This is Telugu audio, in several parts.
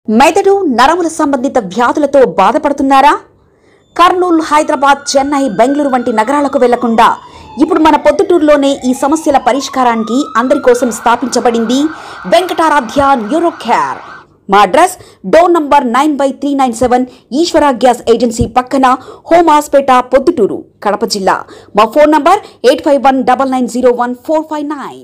మెదడు నరముల సంబంధిత వ్యాధులతో బాధపడుతున్నారా? కర్నూలు, హైదరాబాద్, చెన్నై, బెంగళూరు వంటి నగరాలకు వెళ్లకుండా ఇప్పుడు మన పొద్దుటూరులోనే ఈ సమస్యల పరిష్కారానికి అందరి కోసం స్థాపించబడింది వెంకటారాధ్య న్యూరో కేర్. మా అడ్రస్ డోర్ నంబర్ 9/397 ఈశ్వర గ్యాస్ ఏజెన్సీ పక్కన, హోమాస్పేట, పొద్దుటూరు, కడప జిల్లా. మా ఫోన్ నంబర్ 8519901459.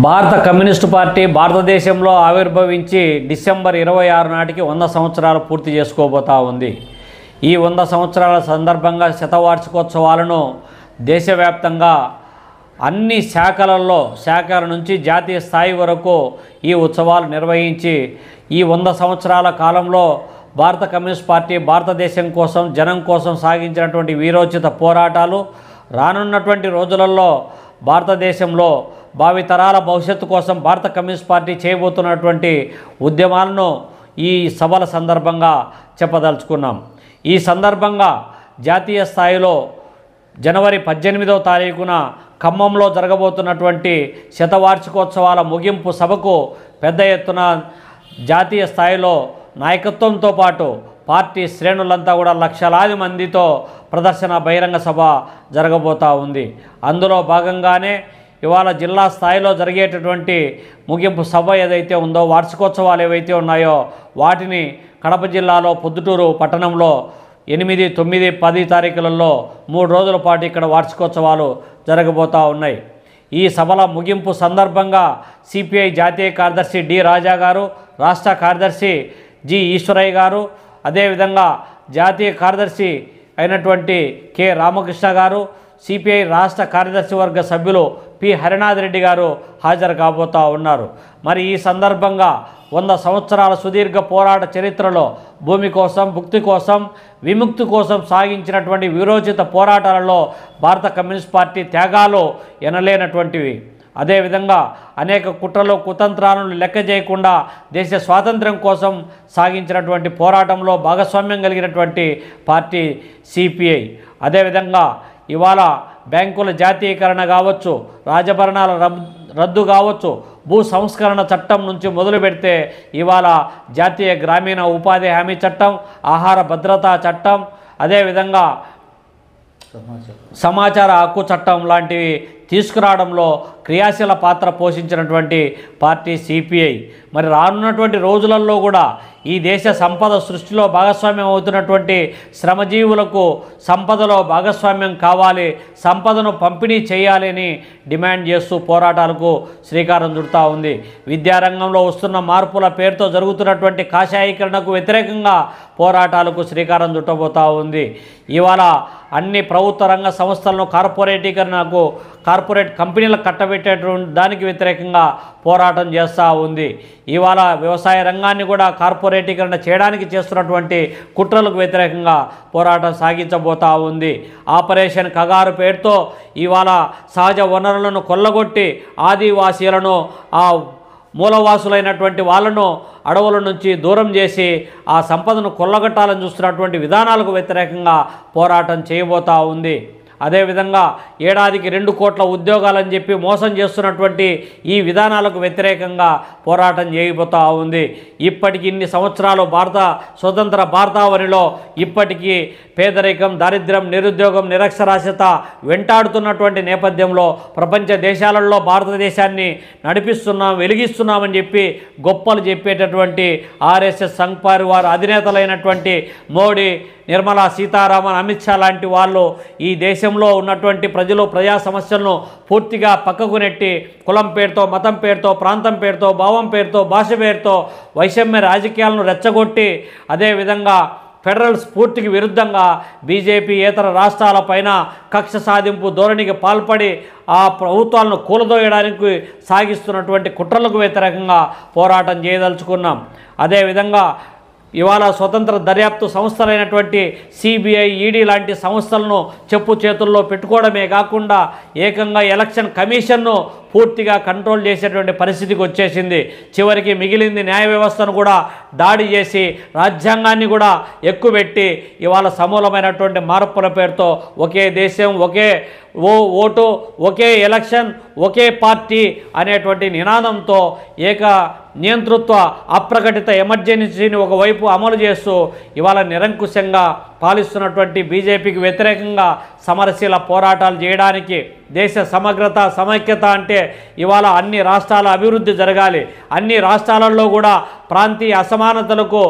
భారత కమ్యూనిస్టు పార్టీ భారతదేశంలో ఆవిర్భవించి డిసెంబర్ 26 నాటికి 100 సంవత్సరాలు పూర్తి చేసుకోబోతా ఉంది. ఈ 100 సంవత్సరాల సందర్భంగా శతవార్షికోత్సవాలను దేశవ్యాప్తంగా అన్ని శాఖల నుంచి జాతీయ స్థాయి వరకు ఈ ఉత్సవాలు నిర్వహించి ఈ 100 సంవత్సరాల కాలంలో భారత కమ్యూనిస్ట్ పార్టీ భారతదేశం కోసం, జనం కోసం సాగించినటువంటి వీరోచిత పోరాటాలు రానున్నటువంటి రోజులలో భారతదేశంలో భావితరాల భవిష్యత్తు కోసం భారత కమ్యూనిస్ట్ పార్టీ చేయబోతున్నటువంటి ఉద్యమాలను ఈ సభల సందర్భంగా చెప్పదలుచుకున్నాం. ఈ సందర్భంగా జాతీయ స్థాయిలో జనవరి 18వ తారీఖున ఖమ్మంలో జరగబోతున్నటువంటి శతవార్షికోత్సవాల ముగింపు సభకు పెద్ద ఎత్తున జాతీయ స్థాయిలో నాయకత్వంతో పాటు పార్టీ శ్రేణులంతా కూడా లక్షలాది మందితో ప్రదర్శన బహిరంగ సభ జరగబోతూ ఉంది. అందులో భాగంగానే ఇవాళ జిల్లా స్థాయిలో జరిగేటటువంటి ముగింపు సభ ఏదైతే ఉందో, వార్షికోత్సవాలు ఏవైతే ఉన్నాయో వాటిని కడప జిల్లాలో పొద్దుటూరు పట్టణంలో 8, 9, 10 తారీఖులలో 3 రోజుల పాటు ఇక్కడ వార్షికోత్సవాలు జరగబోతూ ఉన్నాయి. ఈ సభల ముగింపు సందర్భంగా సిపిఐ జాతీయ కార్యదర్శి డి రాజా గారు, రాష్ట్ర కార్యదర్శి జి ఈశ్వరయ్య గారు, అదేవిధంగా జాతీయ కార్యదర్శి అయినటువంటి కె రామకృష్ణ గారు, సిపిఐ రాష్ట్ర కార్యదర్శి వర్గ సభ్యులు పి హరినాథ్ రెడ్డి గారు హాజరు కాబోతూ ఉన్నారు. మరి ఈ సందర్భంగా 100 సంవత్సరాల సుదీర్ఘ పోరాట చరిత్రలో భూమి కోసం, భుక్తి కోసం, విముక్తి కోసం సాగించినటువంటి వీరోచిత పోరాటాలలో భారత కమ్యూనిస్ట్ పార్టీ త్యాగాలు ఎనలేనటువంటివి. అదేవిధంగా అనేక కుట్రలు, కుతంత్రాలను లెక్క చేయకుండా దేశ స్వాతంత్ర్యం కోసం సాగించినటువంటి పోరాటంలో భాగస్వామ్యం కలిగినటువంటి పార్టీ సిపిఐ. అదేవిధంగా ఇవాళ బ్యాంకుల జాతీయకరణ కావచ్చు, రాజభరణాల రద్దు కావచ్చు, భూ సంస్కరణ చట్టం నుంచి మొదలు పెడితే ఇవాళ జాతీయ గ్రామీణ ఉపాధి హామీ చట్టం, ఆహార భద్రతా చట్టం, అదేవిధంగా సమాచార హక్కు చట్టం లాంటివి తీసుకురావడంలో క్రియాశీల పాత్ర పోషించినటువంటి పార్టీ సిపిఐ. మరి రానున్నటువంటి రోజులలో కూడా ఈ దేశ సంపద సృష్టిలో భాగస్వామ్యం అవుతున్నటువంటి శ్రమజీవులకు సంపదలో భాగస్వామ్యం కావాలి, సంపదను పంపిణీ చేయాలి అని డిమాండ్ చేస్తూ పోరాటాలకు శ్రీకారం చుడుతూ ఉంది. విద్యారంగంలో వస్తున్న మార్పుల పేరుతో జరుగుతున్నటువంటి కాషాయీకరణకు వ్యతిరేకంగా పోరాటాలకు శ్రీకారం చుట్టబోతూ ఉంది. ఇవాళ అన్ని ప్రభుత్వ రంగ సంస్థలను కార్పొరేట్ కంపెనీలకు కట్టబెట్టేటువంటి దానికి వ్యతిరేకంగా పోరాటం చేస్తూ ఉంది. ఇవాళ వ్యవసాయ రంగాన్ని కూడా కార్పొరేటీకరణ చేయడానికి చేస్తున్నటువంటి కుట్రలకు వ్యతిరేకంగా పోరాటం సాగించబోతూ ఉంది. ఆపరేషన్ కగారు పేరుతో ఇవాళ సహజ వనరులను కొల్లగొట్టి ఆదివాసీలను, ఆ మూలవాసులైనటువంటి వాళ్ళను అడవుల నుంచి దూరం చేసి ఆ సంపదను కొల్లగొట్టాలని చూస్తున్నటువంటి విధానాలకు వ్యతిరేకంగా పోరాటం చేయబోతూ ఉంది. అదేవిధంగా ఏడాదికి 2 కోట్ల ఉద్యోగాలని చెప్పి మోసం చేస్తున్నటువంటి ఈ విధానాలకు వ్యతిరేకంగా పోరాటం చేయబోతూ ఉంది. ఇప్పటికి ఇన్ని సంవత్సరాలు స్వతంత్ర భారతావనిలో ఇప్పటికీ పేదరికం, దారిద్ర్యం, నిరుద్యోగం, నిరక్షరాస్యత వెంటాడుతున్నటువంటి నేపథ్యంలో ప్రపంచ దేశాలలో భారతదేశాన్ని వెలిగిస్తున్నామని చెప్పి గొప్పలు చెప్పేటటువంటి ఆర్ఎస్ఎస్, సంఘ్ పరివార్ అధినేతలైనటువంటి మోడీ, నిర్మలా సీతారామన్, అమిత్ షా లాంటి వాళ్ళు ఈ దేశంలో ఉన్నటువంటి ప్రజా సమస్యలను పూర్తిగా పక్కకు నెట్టి కులం పేరుతో, మతం పేరుతో, ప్రాంతం పేరుతో, భావం పేరుతో, భాష పేరుతో వైషమ్య రాజకీయాలను రెచ్చగొట్టి, అదేవిధంగా ఫెడరల్ స్ఫూర్తికి విరుద్ధంగా బీజేపీ ఏతర రాష్ట్రాలపైన కక్ష సాధింపు ధోరణికి పాల్పడి ఆ ప్రభుత్వాలను కూలదోయడానికి సాగిస్తున్నటువంటి కుట్రలకు వ్యతిరేకంగా పోరాటం చేయదలుచుకున్నాం. అదేవిధంగా ఇవాళ స్వతంత్ర దర్యాప్తు సంస్థలైనటువంటి సిబిఐ, ఈడీ లాంటి సంస్థలను చెప్పు చేతుల్లో పెట్టుకోవడమే కాకుండా ఏకంగా ఎలక్షన్ కమిషన్ను పూర్తిగా కంట్రోల్ చేసేటువంటి పరిస్థితికి వచ్చేసింది. చివరికి మిగిలింది న్యాయ వ్యవస్థను కూడా దాడి చేసి రాజ్యాంగాన్ని కూడా ఎక్కుపెట్టి ఇవాళ సమూలమైనటువంటి మార్పుల పేరుతో ఒకే దేశం, ఒకే ఓటు, ఒకే ఎలక్షన్, ఒకే పార్టీ అనేటువంటి నినాదంతో ఏక నియంతృత్వ అప్రకటిత ఎమర్జెన్సీని ఒకవైపు అమలు చేస్తూ ఇవాళ నిరంకుశంగా పాలిస్తున్నటువంటి బీజేపీకి వ్యతిరేకంగా సమరశీల పోరాటాలు చేయడానికి దేశ సమగ్రత, సమైక్యత అంటే ఇవాళ అన్ని రాష్ట్రాల అభివృద్ధి జరగాలి, అన్ని రాష్ట్రాలలో కూడా ప్రాంతీయ అసమానతలకు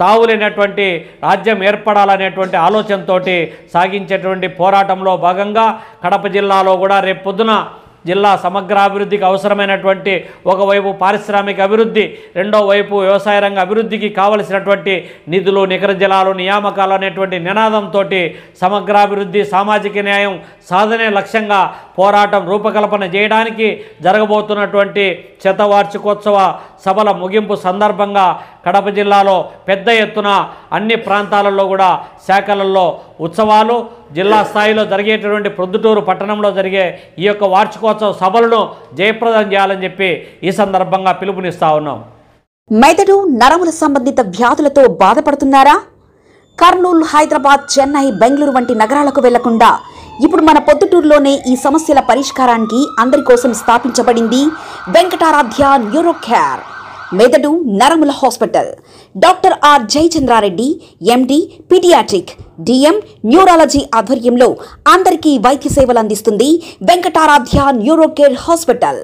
తావులేనటువంటి రాజ్యం ఏర్పడాలనేటువంటి ఆలోచనతో సాగించేటువంటి పోరాటంలో భాగంగా కడప జిల్లాలో కూడా రేపు పొద్దున జిల్లా సమగ్రాభివృద్ధికి అవసరమైనటువంటి ఒకవైపు పారిశ్రామిక అభివృద్ధి, రెండో వైపు వ్యవసాయ రంగ అభివృద్ధికి కావలసినటువంటి నిధులు, నికర జలాలు, నియామకాలు అనేటువంటి నినాదంతో సమగ్రాభివృద్ధి, సామాజిక న్యాయం సాధనే లక్ష్యంగా పోరాటం రూపకల్పన చేయడానికి జరగబోతున్నటువంటి శతవార్షికోత్సవ సభల ముగింపు సందర్భంగా కడప జిల్లాలో పెద్ద ఎత్తున అన్ని ప్రాంతాలలో కూడా శాఖలలో ఉత్సవాలు, జిల్లా స్థాయిలో జరిగేటటువంటి ప్రొద్దుటూరు పట్టణంలో జరిగే ఈ యొక్క వార్షికోత్సవ సభలను జయప్రదం చేయాలని చెప్పి ఈ సందర్భంగా పిలుపునిస్తా ఉన్నాం. మెదడు, నరముల సంబంధిత వ్యాధులతో బాధపడుతున్నారా? కర్నూలు, హైదరాబాద్, చెన్నై, బెంగళూరు వంటి నగరాలకు వెళ్లకుండా ఇప్పుడు మన పొద్దుటూరులోనే ఈ సమస్యల పరిష్కారానికి అందరి కోసం స్థాపించబడింది వెంకటారాధ్య న్యూరో కేర్ మెదడు నరముల hospital. Doctor R Jayachandra Reddy, MD, paediatric, DM, neurology ఆధ్వర్యంలో అందరికీ వైద్య సేవలు అందిస్తుంది వెంకటారాధ్య న్యూరో కేర్ హాస్పిటల్.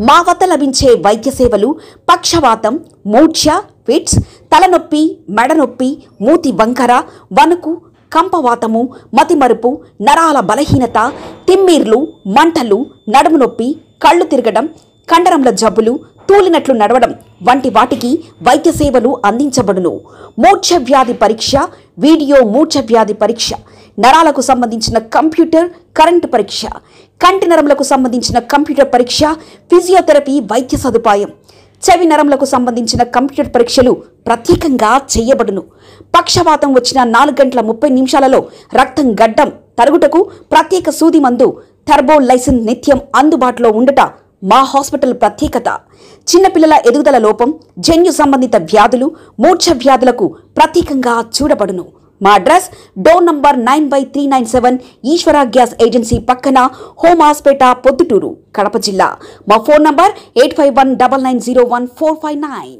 మా వద్ద లభించే వైద్య సేవలు పక్షవాతం, మూర్ఛ, ఫిట్స్, తలనొప్పి, మెడనొప్పి, మూతి వంకర, వణుకు, కంపవాతము, మతిమరుపు, నరాల బలహీనత, తిమ్మిర్లు, మంటలు, నడుము నొప్పి, కళ్ళు తిరగడం, కండరంల జబ్బులు, తూలినట్లు నడవడం వంటి వాటికి వైద్య సేవలు అందించబడును. మూర్ఛ వ్యాధి పరీక్ష, వీడియో మూర్ఛ వ్యాధి పరీక్ష, నరాలకు సంబంధించిన కంప్యూటర్ కరెంటు పరీక్ష, కంటి నరములకు సంబంధించిన కంప్యూటర్ పరీక్ష, ఫిజియోథెరపీ వైద్య సదుపాయం, చెవి నరములకు సంబంధించిన కంప్యూటర్ పరీక్షలు ప్రత్యేకంగా చేయబడును. పక్షవాతం వచ్చిన 4 గంటల 30 నిమిషాలలో రక్తం గడ్డం తరుగుటకు ప్రత్యేక సూది మందు థర్బోలైసిన్ నిత్యం అందుబాటులో ఉండుట మా హాస్పిటల్ ప్రత్యేకత. చిన్నపిల్లల ఎదుగుదల లోపం, జన్యు సంబంధిత వ్యాధులు, మూర్ఛ వ్యాధులకు ప్రత్యేకంగా చూడబడును. మా అడ్రస్ డోర్ నంబర్ 9/397 ఈశ్వర గ్యాస్ ఏజెన్సీ పక్కన, హోమాస్పేట, పొద్దుటూరు, కడప జిల్లా. మా ఫోన్ నంబర్ 8519901459.